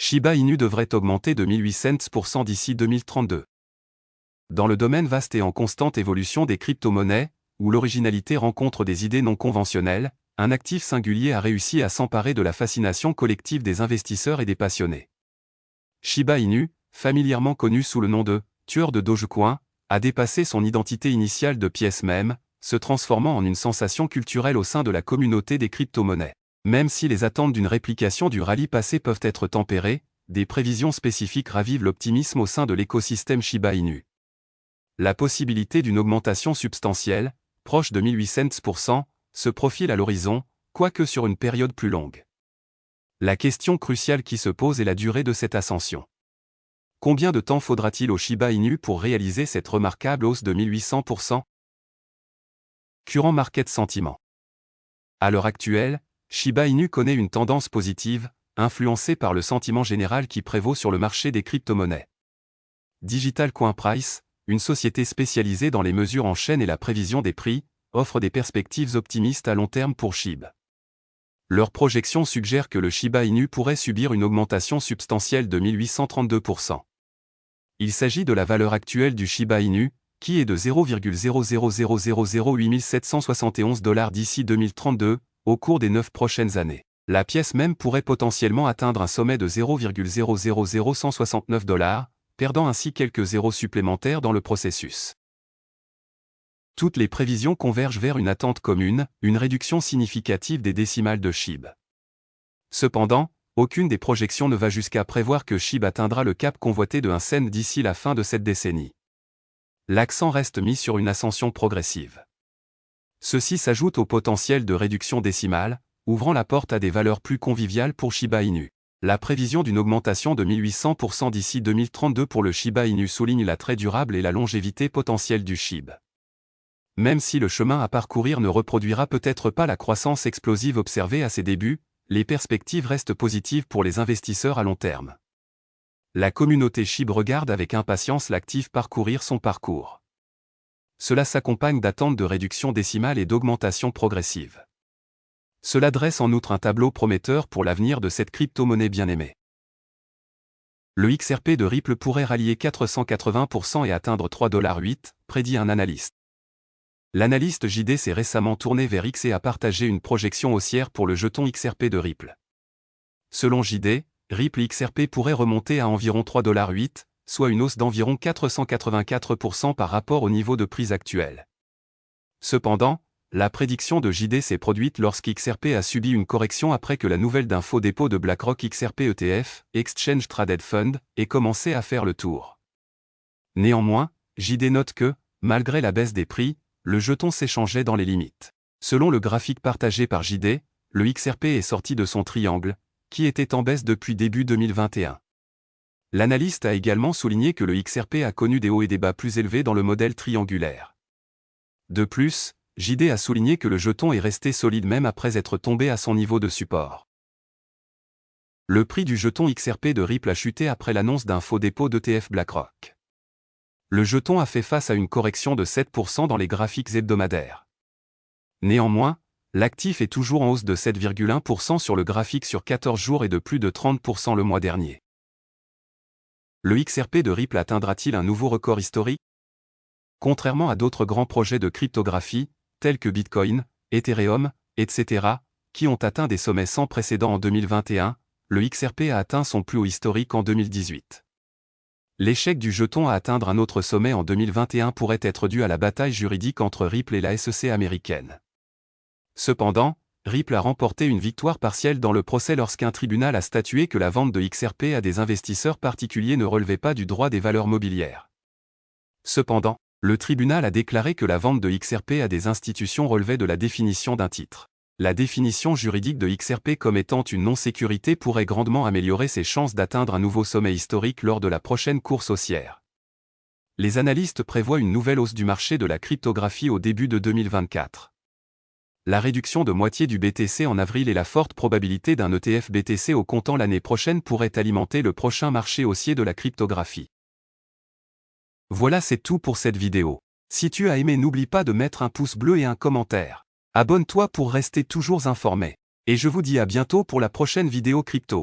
Shiba Inu devrait augmenter de 1800% d'ici 2032. Dans le domaine vaste et en constante évolution des crypto-monnaies, où l'originalité rencontre des idées non conventionnelles, un actif singulier a réussi à s'emparer de la fascination collective des investisseurs et des passionnés. Shiba Inu, familièrement connu sous le nom de « tueur de Dogecoin », a dépassé son identité initiale de pièce même, se transformant en une sensation culturelle au sein de la communauté des crypto-monnaies. Même si les attentes d'une réplication du rallye passé peuvent être tempérées, des prévisions spécifiques ravivent l'optimisme au sein de l'écosystème Shiba Inu. La possibilité d'une augmentation substantielle, proche de 1800%, se profile à l'horizon, quoique sur une période plus longue. La question cruciale qui se pose est la durée de cette ascension. Combien de temps faudra-t-il au Shiba Inu pour réaliser cette remarquable hausse de 1800%? Current Market Sentiment. À l'heure actuelle, Shiba Inu connaît une tendance positive, influencée par le sentiment général qui prévaut sur le marché des crypto-monnaies. Digital Coin Price, une société spécialisée dans les mesures en chaîne et la prévision des prix, offre des perspectives optimistes à long terme pour SHIB. Leurs projections suggèrent que le Shiba Inu pourrait subir une augmentation substantielle de 1832%. Il s'agit de la valeur actuelle du Shiba Inu, qui est de 0,000008771 $ d'ici 2032, au cours des 9 prochaines années. La pièce même pourrait potentiellement atteindre un sommet de 0,00169 $, perdant ainsi quelques zéros supplémentaires dans le processus. Toutes les prévisions convergent vers une attente commune, une réduction significative des décimales de SHIB. Cependant, aucune des projections ne va jusqu'à prévoir que SHIB atteindra le cap convoité de 1 cent d'ici la fin de cette décennie. L'accent reste mis sur une ascension progressive. Ceci s'ajoute au potentiel de réduction décimale, ouvrant la porte à des valeurs plus conviviales pour Shiba Inu. La prévision d'une augmentation de 1800% d'ici 2032 pour le Shiba Inu souligne la très durable et la longévité potentielle du SHIB. Même si le chemin à parcourir ne reproduira peut-être pas la croissance explosive observée à ses débuts, les perspectives restent positives pour les investisseurs à long terme. La communauté SHIB regarde avec impatience l'actif parcourir son parcours. Cela s'accompagne d'attentes de réduction décimale et d'augmentation progressive. Cela dresse en outre un tableau prometteur pour l'avenir de cette crypto-monnaie bien-aimée. Le XRP de Ripple pourrait rallier 480% et atteindre 3,08 $, prédit un analyste. L'analyste JD s'est récemment tourné vers X et a partagé une projection haussière pour le jeton XRP de Ripple. Selon JD, Ripple XRP pourrait remonter à environ 3,08 $, soit une hausse d'environ 484% par rapport au niveau de prix actuel. Cependant, la prédiction de JD s'est produite lorsqu'XRP a subi une correction après que la nouvelle d'un faux dépôt de BlackRock XRP ETF, Exchange Traded Fund, ait commencé à faire le tour. Néanmoins, JD note que, malgré la baisse des prix, le jeton s'échangeait dans les limites. Selon le graphique partagé par JD, le XRP est sorti de son triangle, qui était en baisse depuis début 2021. L'analyste a également souligné que le XRP a connu des hauts et des bas plus élevés dans le modèle triangulaire. De plus, JD a souligné que le jeton est resté solide même après être tombé à son niveau de support. Le prix du jeton XRP de Ripple a chuté après l'annonce d'un faux dépôt d'ETF BlackRock. Le jeton a fait face à une correction de 7% dans les graphiques hebdomadaires. Néanmoins, l'actif est toujours en hausse de 7,1% sur le graphique sur 14 jours et de plus de 30% le mois dernier. Le XRP de Ripple atteindra-t-il un nouveau record historique? Contrairement à d'autres grands projets de cryptographie, tels que Bitcoin, Ethereum, etc., qui ont atteint des sommets sans précédent en 2021, le XRP a atteint son plus haut historique en 2018. L'échec du jeton à atteindre un autre sommet en 2021 pourrait être dû à la bataille juridique entre Ripple et la SEC américaine. Cependant, Ripple a remporté une victoire partielle dans le procès lorsqu'un tribunal a statué que la vente de XRP à des investisseurs particuliers ne relevait pas du droit des valeurs mobilières. Cependant, le tribunal a déclaré que la vente de XRP à des institutions relevait de la définition d'un titre. La définition juridique de XRP comme étant une non-sécurité pourrait grandement améliorer ses chances d'atteindre un nouveau sommet historique lors de la prochaine course haussière. Les analystes prévoient une nouvelle hausse du marché de la cryptographie au début de 2024. La réduction de moitié du BTC en avril et la forte probabilité d'un ETF BTC au comptant l'année prochaine pourraient alimenter le prochain marché haussier de la cryptographie. Voilà, c'est tout pour cette vidéo. Si tu as aimé, n'oublie pas de mettre un pouce bleu et un commentaire. Abonne-toi pour rester toujours informé. Et je vous dis à bientôt pour la prochaine vidéo crypto.